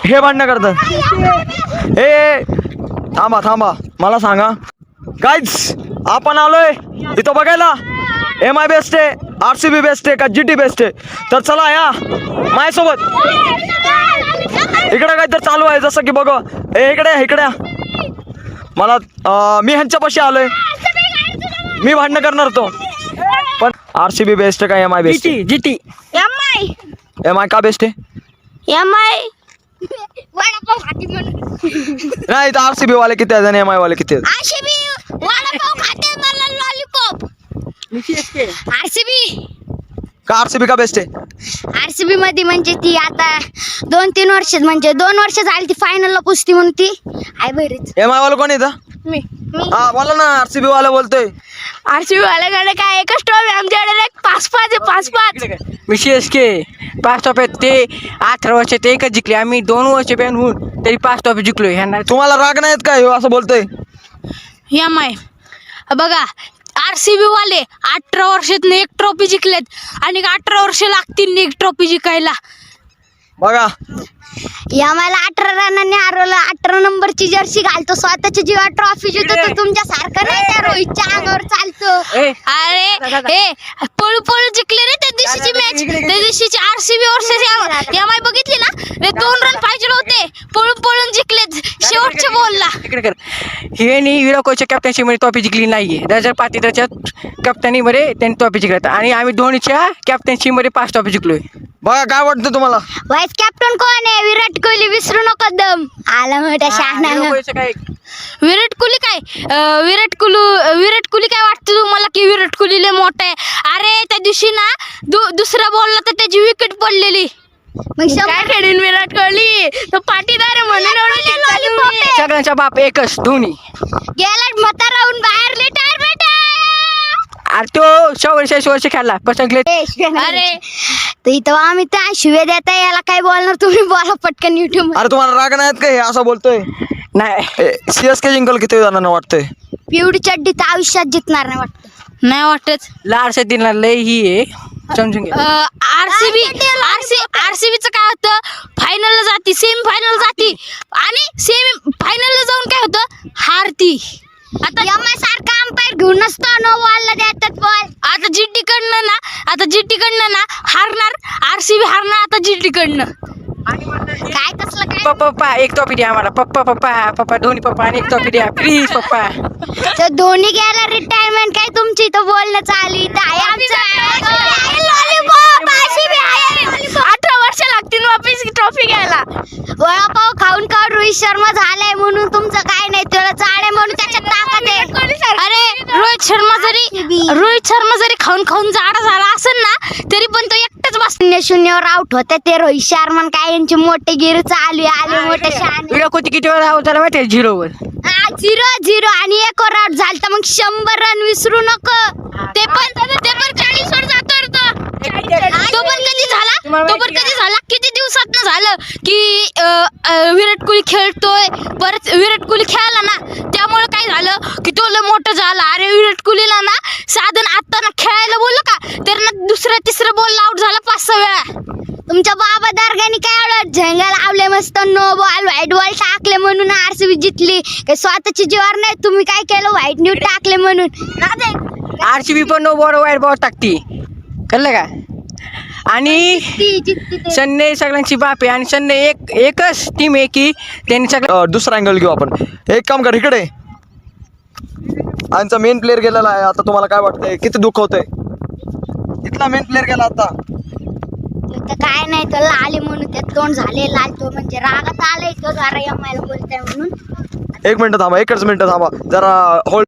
हे भांडणं करतात. ए थांबा थांबा, मला सांगा गाईज, आपण आलोय इथं बघायला MI बेस्ट आहे, RCB बेस्ट आहे का GT बेस्ट आहे. तर चला या माझ्यासोबत. इकडे काय तर चालू आहे जसं की बघ. इकडे मला मी ह्यांच्यापाशी आलोय. मी भांडणं करणार तो, पण RCB बेस्ट आहे का MI बेस्ट? GT MI का बेस्ट आहे? MI नाही तर RCB वाले किती आहेत आणि MI वाले किती आहेत? RCB वडापाव खाते मला लॉलीपॉप. RCB का RCB का बेस्ट आहे? RCB मध्ये म्हणजे ती आता 2-3 वर्ष म्हणजे 2 वर्ष झाली ती फायनलला पुसती म्हणून ती आहे बरीच. MI वाला कोण येतं? मी हा बोला ना, RCB वाला बोलतोय. RCB वाल्याकडे काय एकच ट्रॉफी, आमच्याकडे 5-5 मी CSK 5 ट्रॉफी. ते 18 वर्ष ते एकच जिंकले. आम्ही 2 वर्ष बॅन होऊन तरी 5 ट्रॉफी जिंकलो. ह्यांना तुम्हाला राग नाहीत का ह्यो असं बोलतोय? MI बघा, RCB वाले 18 वर्षात 1 ट्रॉफी जिंकलेत आणि 18 वर्ष लागतील 1 ट्रॉफी जिंकायला. बघा मला 18 रनांनी हरवलं. 18 नंबरची जर्सी घालतो, स्वतःची जीवा ट्रॉफी जिंकतो. तुमच्या सारखं नाही त्या रोहितच्या अंगावर चालतो. अरे हे पळू पळू जिंकले रे त्या दिवशीची मॅच. त्या दिवशीची RCB वर्षाची MI बघितली ना, 2 रन पाहिजे होते, पळून पळून जिंकलेत शेवटच्या बॉलला. इकडे कर. हे विराट कोहलीच्या कॅप्टन्सीमध्ये ट्रॉफी जिंकली नाहीये. रजत पाटीदारच्या कॅप्टनीमध्ये त्यांनी ट्रॉफी जिंकल्या आणि आम्ही धोनीच्या कॅप्टन्सीमध्ये 5 ट्रॉफी जिंकलोय. बघा काय वाटतं तुम्हाला? वाईस कॅप्टन कोण आहे? विराट कोहली. विसरू नको दम आला मोठ्या शहाण्यानं. विराट कोहली काय विराट कोहली काय वाटतं तुम्हाला की विराट कोहली लय मोठा आहे? अरे त्या दिवशी ना दुसऱ्या बॉलला तर त्याची विकेट पडलेली. मग काय खेळीन विराट कोहली? तो पाटीदार आहे म्हणून सगळ्यांचा बाप एकच, धोनी. गेला म्हाताराहून बाहेर रिटायर बेटा. अरे तो 100 वर्ष खेळला पसंगले. अरे तर इथं आम्ही त्या शिव्या देता, याला काय बोलणार तुम्ही? बोला पटकन YouTube. अरे तुम्हाला राग नाहीत का हे असं बोलतोय? नाही CSK जिंकल किती जणांना वाटतंय? पिवडी चड्डी तर आयुष्यात जितणार नाही वाटत. नाही वाटत. लाडच्या दिनाला लय ही आहे, समजून घ्या. RCBचं काय होतं, फायनलला जाती, सेमी फायनल जाती आणि सेमी फायनलला जाऊन काय होतं, हारती. आता MI सारखा अंपायर घेऊन नसतो, नो बॉलला देतात बॉल. आता GT कडनं ना हारणार, RCB हारणार आता GT कडनं. काय तसलं काय? पप्पा एक टॉपी द्या आम्हाला. पप्पा धोनी पप्पा आणि एक टॉपी द्या प्लीज पप्पा. तर धोनी गेला रिटायरमेंट, काय तुमची इथं बोलणं चालू इथं आहे आमचं. 18 वर्ष लागतील वापस ट्रॉफी घ्यायला. वडापाव खाऊन रोहित शर्मा झालाय म्हणून तुमचं काय नाही, त्याला चाळे म्हणून त्याच्यात ताकद आहे. अरे रोहित शर्मा जरी खाऊन जाडा झाला असेल ना, तरी पण तो एकटाच बस 0-0 आउट होते. ते रोहित शर्मा काय यांचे मोठे गिर चालू आले मोठे शहाणे. विराट कोहली किती वेळा आउट झाला माहिती आहे? 0 वर. 0-0 आणि 1 वर आउट झालता. मग 100 रन विसरू नको. ते पण 40 वर जातो. तो पण कधी झाला किती दिवसात झालं की विराट कोहली खेळतोय. परत विराट कोहली खेळाला ना, त्यामुळे काय झालं की तो लय मोठं झाला. अरे विराट कोहलीला ना साधन आता ना खेळायला बोललं का तर ना तिसरं बॉल आउट झाला 5-6 वेळा. तुमच्या बाबा दारगानी काय एवढं झेंगा लावले मस्त, नो बॉल व्हाईट बॉल टाकले म्हणून RCB जिंकली. काही स्वतःची जीवार नाही, तुम्ही काय केलं वाईट न्यूज टाकले म्हणून. RCB पण नो बॉल वाईट बॉल टाकती, कळलं का? आणि सन्ने सगळ्यांची बाप आहे आणि सन्ने एकच टीम आहे की त्यांनी सगळं. दुसरा अँगल घेऊ आपण. एक काम कर, इकडे आमचा मेन प्लेअर गेलेला आहे. आता तुम्हाला काय वाटतंय, किती दुःख होतंय? इथला मेन प्लेअर गेला आता. काय नाही, तो आले म्हणून त्यात तोंड झाले लाल. तो म्हणजे रागात आलाय तो जरा MI ला बोलताय म्हणून. एक मिनिट थांबा, एकच मिनिट थांबा जरा होल्ड.